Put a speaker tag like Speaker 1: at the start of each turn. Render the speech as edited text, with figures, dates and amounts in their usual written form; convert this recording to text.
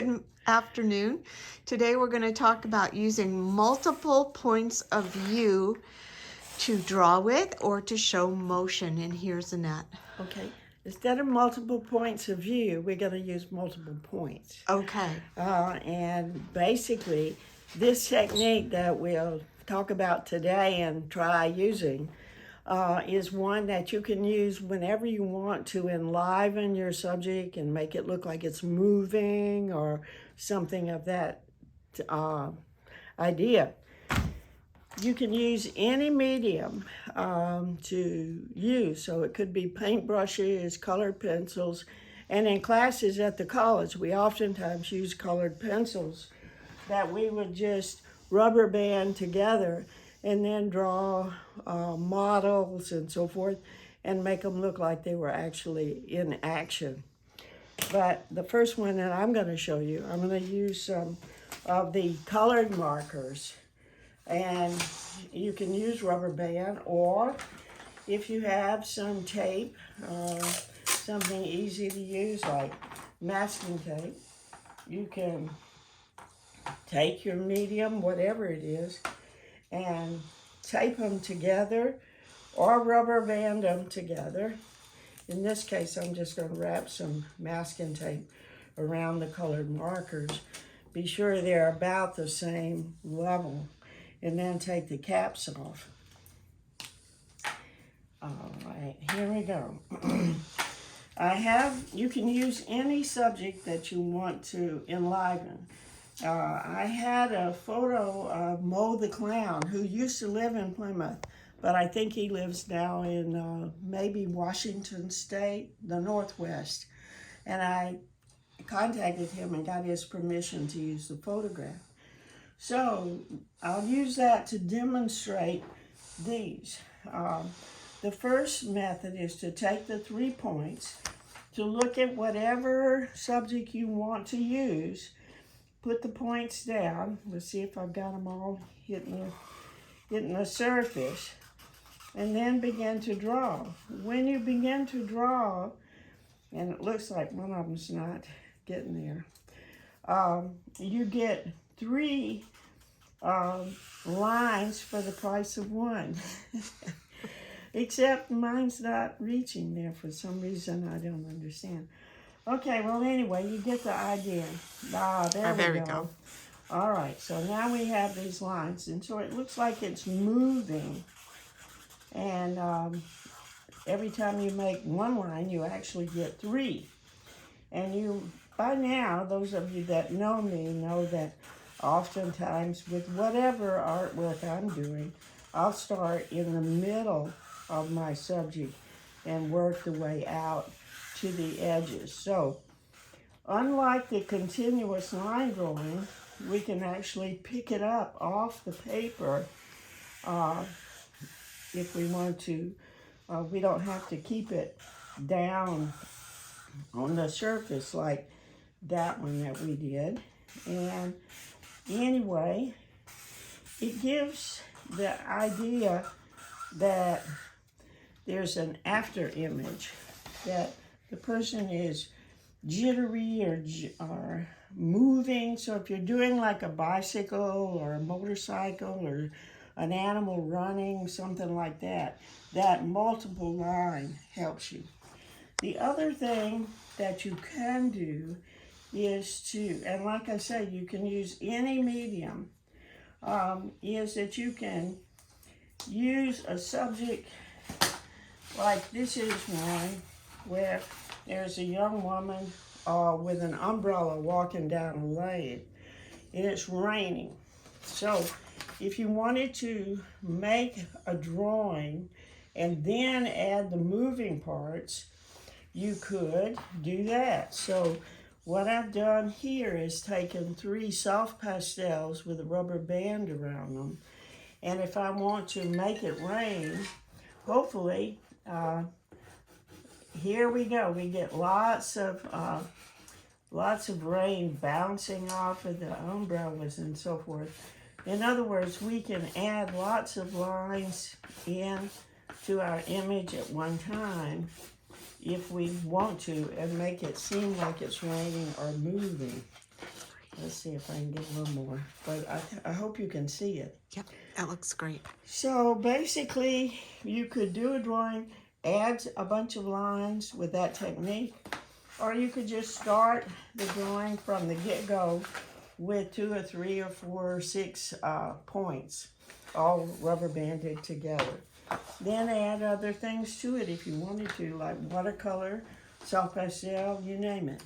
Speaker 1: Good afternoon. Today we're going to talk about using multiple points of view to draw with or to show motion. And here's Annette.
Speaker 2: Okay, instead of multiple points of view, we're going to use multiple points.
Speaker 1: Okay.
Speaker 2: And basically, this technique that we'll talk about today and try using is one that you can use whenever you want to enliven your subject and make it look like it's moving or something of that idea. You can use any medium to use, so it could be paintbrushes, colored pencils, and in classes at the college, we oftentimes use colored pencils that we would just rubber band together and then draw models and so forth and make them look like they were actually in action. But the first one that I'm going to show you, I'm going to use some of the colored markers. And you can use rubber band, or if you have some tape, something easy to use like masking tape, you can take your medium, whatever it is, and tape them together or rubber band them together. In this case, I'm just going to wrap some masking tape around the colored markers. Be sure they're about the same level, and then take the caps off. All right, here we go. You can use any subject that you want to enliven. I had a photo of Mo the Clown, who used to live in Plymouth, but I think he lives now in maybe Washington State, the Northwest. And I contacted him and got his permission to use the photograph. So I'll use that to demonstrate these. The first method is to take the 3 points, to look at whatever subject you want to use, put the points down. Let's see if I've got them all hitting the surface, and then begin to draw. When you begin to draw, and it looks like one of them's not getting there, you get 3 lines for the price of 1. Except mine's not reaching there for some reason I don't understand. Okay, well anyway, you get the idea. There we go. All right, so now we have these lines, and so it looks like it's moving. And every time you make 1 line, you actually get 3. And by now, those of you that know me know that oftentimes with whatever artwork I'm doing, I'll start in the middle of my subject and work the way out to the edges. So unlike the continuous line drawing, we can actually pick it up off the paper if we want to. We don't have to keep it down on the surface like that one that we did. And anyway, it gives the idea that there's an after image, that the person is jittery or moving. So if you're doing like a bicycle or a motorcycle or an animal running, something like that, that multiple line helps you. The other thing that you can do is to, and like I said, you can use any medium, is that you can use a subject like this is one where there's a young woman with an umbrella walking down a lane, and it's raining. So if you wanted to make a drawing and then add the moving parts, you could do that. So what I've done here is taken 3 soft pastels with a rubber band around them. And if I want to make it rain, hopefully, here we go. We get lots of rain bouncing off of the umbrellas and so forth. In other words, we can add lots of lines in to our image at one time if we want to and make it seem like it's raining or moving. Let's see if I can get a little more. But I hope you can see it.
Speaker 1: Yep, that looks great.
Speaker 2: So basically, you could do a drawing, add a bunch of lines with that technique, or you could just start the drawing from the get-go with 2 or 3 or 4 or 6 points, all rubber banded together. Then add other things to it if you wanted to, like watercolor, soft pastel, you name it.